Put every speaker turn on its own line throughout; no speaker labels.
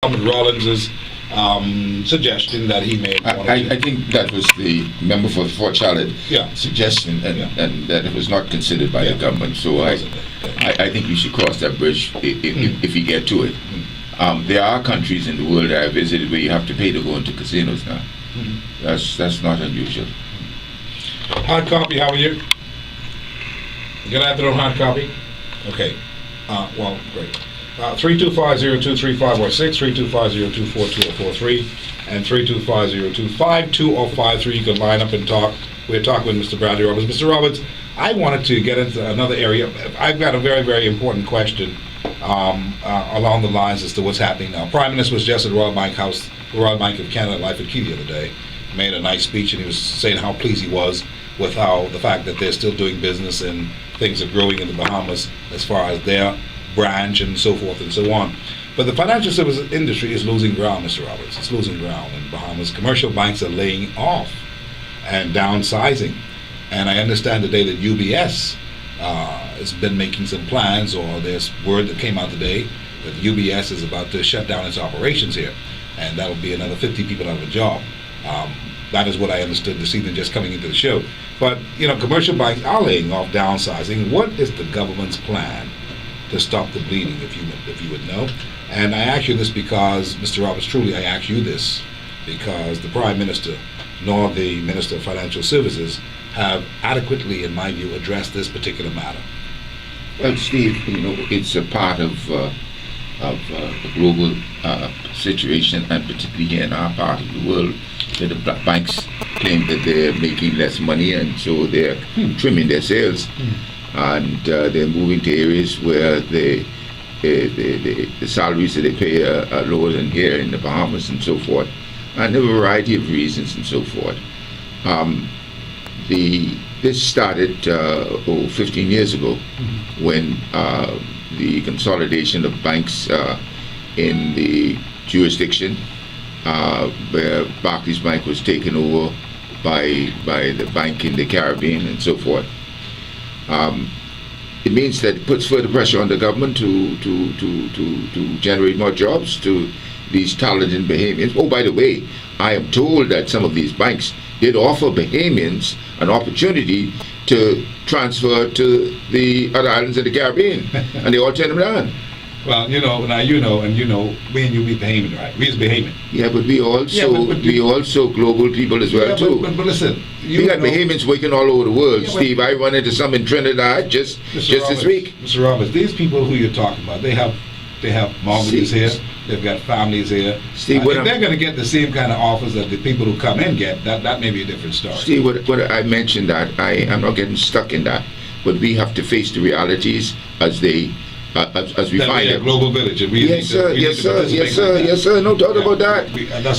Robert Rawlins's suggestion that he made.
I think that was the member for Fort Charlotte suggestion, and that it was not considered by the government. So I think we should cross that bridge if we get to it. There are countries in the world that I visited where you have to pay to go into casinos now. That's not unusual.
Hard copy, how are you? Good afternoon, hard copy. Okay. Well, great. 325-023516, 325-024243, and 325-025253. You can line up and talk. We're talking with Mr. Bradley Roberts. Mr. Roberts, I wanted to get into another area. I've got a very, very important question along the lines as to what's happening now. Prime Minister was just at Royal Bank House, the Royal Bank of Canada, Life and Key the other day. Made a nice speech, and he was saying how pleased he was with the fact that they're still doing business and things are growing in the Bahamas as far as their branch and so forth and so on. But the financial services industry is losing ground, Mr. Roberts. It's losing ground in Bahamas. Commercial banks are laying off and downsizing. And I understand today that UBS has been making some plans, or there's word that came out today that UBS is about to shut down its operations here. And that'll be another 50 people out of a job. That is what I understood this evening just coming into the show. But, commercial banks are laying off, downsizing. What is the government's plan to stop the bleeding, if you would know? And I ask you this because, Mr. Roberts, truly I ask you this because the Prime Minister nor the Minister of Financial Services have adequately, in my view, addressed this particular matter.
Well, Steve, it's a part of the global situation, and particularly here in our part of the world, that the banks claim that they're making less money, and so they're trimming their sales. And they're moving to areas where the salaries that they pay are lower than here in the Bahamas and so forth, and a variety of reasons and so forth. This started 15 years ago when the consolidation of banks in the jurisdiction where Barclays Bank was taken over by the bank in the Caribbean and so forth. It means that it puts further pressure on the government to generate more jobs to these talented Bahamians. Oh, by the way, I am told that some of these banks did offer Bahamians an opportunity to transfer to the other islands of the Caribbean, and they all turned them down.
Well, me and you be Bahamian, right? We's Bahamian.
Yeah, but we also global people as well too.
But listen,
we got Bahamians working all over the world, Steve. I run into some in Trinidad just this week.
Mr. Roberts, these people who you're talking about, they have mortgages here. They've got families here.
Steve,
if they're going to get the same kind of offers that the people who come in get, that may be a different story.
Steve, what I mentioned that I'm not getting stuck in that, but we have to face the realities as we find them.
Global village.
Yes, sir. No doubt about that.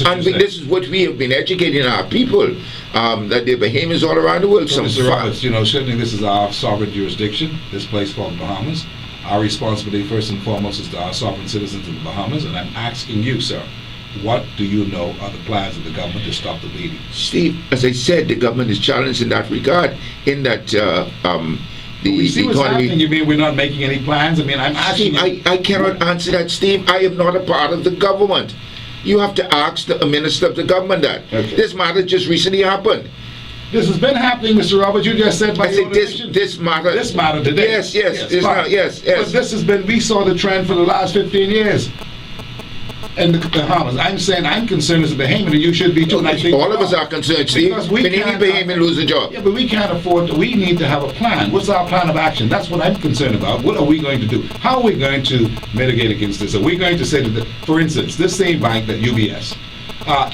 And this is what we have been educating our people, that they're Bahamians all around the world.
So, Mr. Roberts, certainly this is our sovereign jurisdiction, this place called Bahamas. Our responsibility, first and foremost, is to our sovereign citizens in the Bahamas. And I'm asking you, sir, what do you know are the plans of the government to stop the bleeding?
Steve, as I said, the government is challenged in that regard, in that the economy.
You mean we're not making any plans? I mean, I'm asking
Steve, I cannot answer that, Steve. I am not a part of the government. You have to ask the minister of the government that. Okay. This matter just recently happened.
This has been happening, Mr. Roberts. You just said
this matter today. Yes.
But this has been. We saw the trend for the last 15 years in the Bahamas. I'm saying I'm concerned as a Bahamian, and you should be too. And I think
all of us are concerned, Steve. Can any Bahamian lose a job?
Yeah, but we can't afford. We need to have a plan. What's our plan of action? That's what I'm concerned about. What are we going to do? How are we going to mitigate against this? Are we going to say that, for instance, this same bank, that UBS,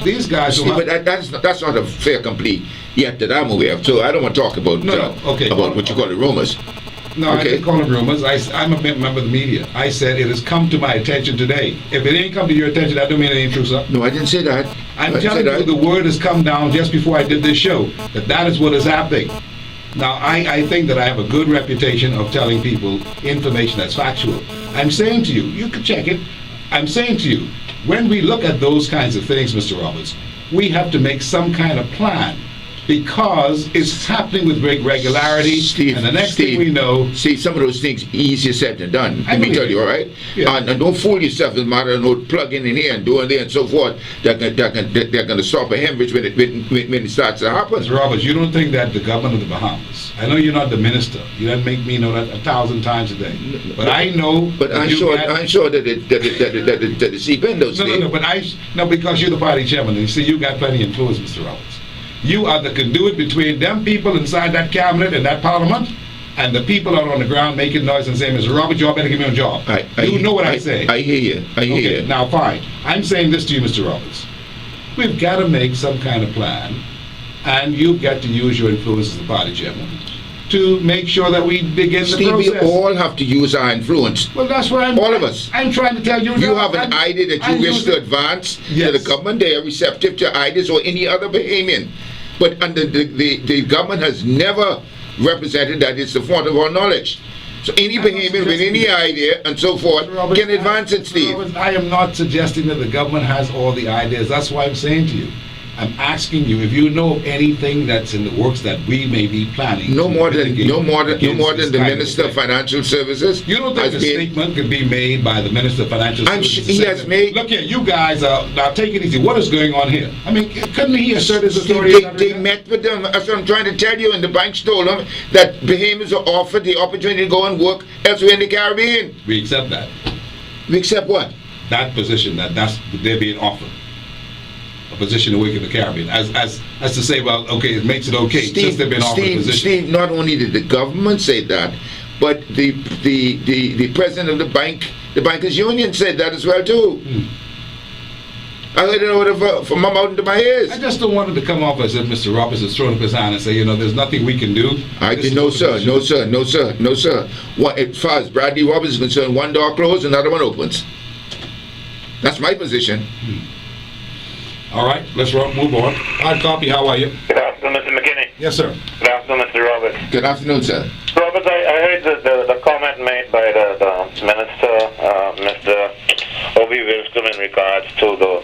these guys?
Steve, but that's not a fair complete yet that I'm aware of. So I don't want to talk about about what you call the rumors.
No, I didn't call it rumors. I'm a member of the media. I said it has come to my attention today. If it ain't come to your attention, that don't mean it ain't true, sir.
No, I didn't say that.
I'm telling you, the word has come down just before I did this show that is what is happening. Now, I think that I have a good reputation of telling people information that's factual. I'm saying to you, you can check it. I'm saying to you, when we look at those kinds of things, Mr. Roberts, we have to make some kind of plan because it's happening with great regularity.
Steve,
and the next thing we know,
Steve, some of those things easier said than done.
I
Let me
believe
tell you, all right?
Yeah.
And don't fool yourself as a matter of no plugging in here and doing there and so forth. They're going to stop a hemorrhage when it starts to happen.
Mr. Roberts, you don't think that the government of the Bahamas, I know you're not the minister, you don't make me know that 1,000 times a day, but I know.
But
that
I'm
you
sure
got-
that the seep in those
No, but no, because you're the party chairman, and you see, you got plenty of influence, Mr. Roberts. You are the conduit between them people inside that cabinet and that parliament, and the people out on the ground making noise and saying, Mr. Roberts, you all better give me a job. You know what I say.
I hear you. I hear
Okay,
you.
now fine. I'm saying this to you, Mr. Roberts. We've got to make some kind of plan, and you've got to use your influence as the party chairman to make sure that we begin the
Steve, we
process.
all have to use our influence.
Well, that's what I'm.
All of us.
I'm trying to tell you.
You
that
have an idea that
I'm
you wish
using-
to advance to
Yes.
the government. They are receptive to ideas or any other Bahamian. But under the government has never represented that it's the font of our knowledge. So any
I'm not
Bahamian with any
suggesting-
idea and so forth
Robert,
can advance it,
Mr.
Steve.
Roberts, I am not suggesting that the government has all the ideas. That's why I'm saying to you. I'm asking you if you know of anything that's in the works that we may be planning.
No
to
more than
mitigate against this
the
kind of
Minister of
thing.
Financial Services.
You don't think
has
a
been-
statement could be made by the Minister of Financial
I'm
Services?
sure he
to say
has
that,
made-
Look here, you guys are now take it easy. What is going on here? I mean, couldn't he assert his authority?
They met with them. That's what I'm trying to tell you. And the banks told them that Bahamians are offered the opportunity to go and work elsewhere in the Caribbean.
We accept that.
We accept what?
That position that's they're being offered. A position to work in the Caribbean, as to say, well, okay, it makes it okay since they've been offered a position.
Steve, not only did the government say that, but the president of the bankers union said that as well too. I heard it over from my mouth into my ears.
I just don't want it to come off as if Mr. Roberts is throwing up his hand and say, there's nothing we can do.
I
This
did
is
no
the
sir,
position.
no sir, no sir, no sir. What, as far as Bradley Roberts is concerned, one door closed, another one opens. That's my position.
All right, let's move on. Hard copy, how are you?
Good afternoon, Mr. McKinney.
Yes, sir.
Good afternoon, Mr. Roberts.
Good afternoon, sir.
Roberts, I heard the comment made by the Minister, Mr. Obi Wilson, in regards to the